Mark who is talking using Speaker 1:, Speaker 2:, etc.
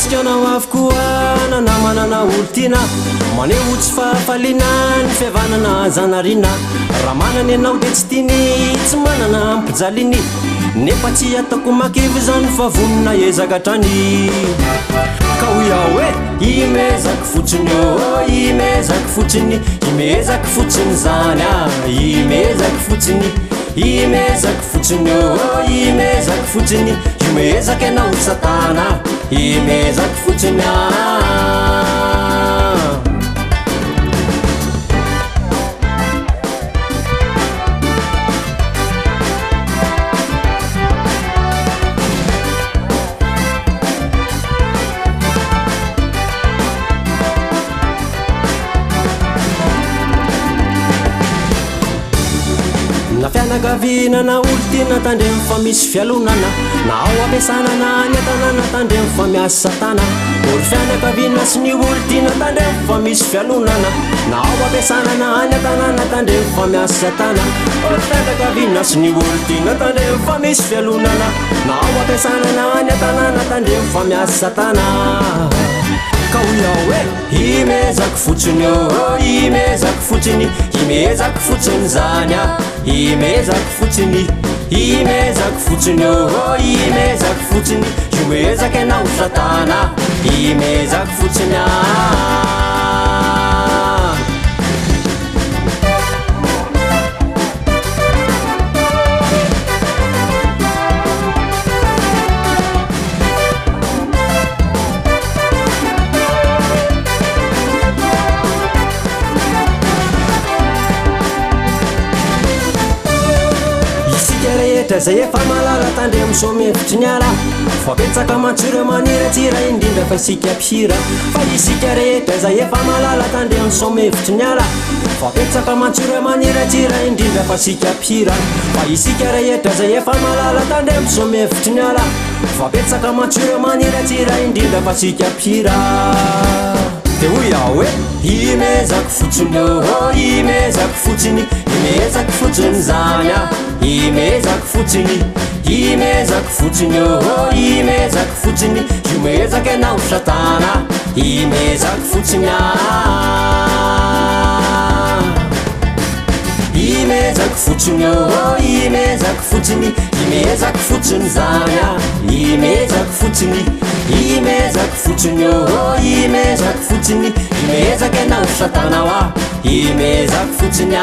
Speaker 1: isikanao avokoa nanamanana olo tiana maneho tsy fahafaliana ny fihavanana zanarina raha manany ianao dia tsy tiany tsy manana ampijaliany nefa tsy ataoko makivy zany fa vonona ezakatrany ka ho iaho hoe imezaka fotsiny o imezaka fotsiny imezaka fotsiny zany imezaka fotsiny imezaka fotsiny o imezaka fotsiny imezaka ianao satana imezaka fotsiny fianakavina na olo tiana tandremy fa misy fialonana na ao ampiasanana ny atanana tandremy fa miasa satana olo fianakavina sy ny olo tiana tandremy fa misy fialonana na ao ampiasanana ny atanana tandremy fa miasa satana olo fianakavina sy ny olo tiana tandremy fa misy fialonana na ao ampiasanana ny atanana tandremy fa miasa satana ka ho iaho hoe imezaka fotsiny o imezaka fotsiny imezaka fotsiny zany imezaka fotsiny imezaka fotsiny o imezaka fotsiny imezaka ianao satana imezaka fotsiny zay efa malala tandre misomevitry ny ala fa petsaka matsiro maniratsira indrindra fa isika mpihira fa isika rehetra zay efa malala tandre misomevitry ny ala fa petsaka matsiro maniratsira indrindra fa isika mpihira fa isika rehetra zay efa malala tandre misomevitry ny ala fa petsaka matsiro maniratsira indrindra fa isika mpihira de ho iaho hoe imezaka fotsiny o imezaka fotsiny imezaka fotsiny zany imezaka fotsiny imezaka fotsiny o imezaka fotsiny imezaka ianao satana imezaka fotsiny imezaka fotsiny o imezaka fotsiny imezaka fotsiny zany imezaka fotsiny imezaka fotsiny o imezaka fotsiny imezaka ianao satana imezaka fotsiny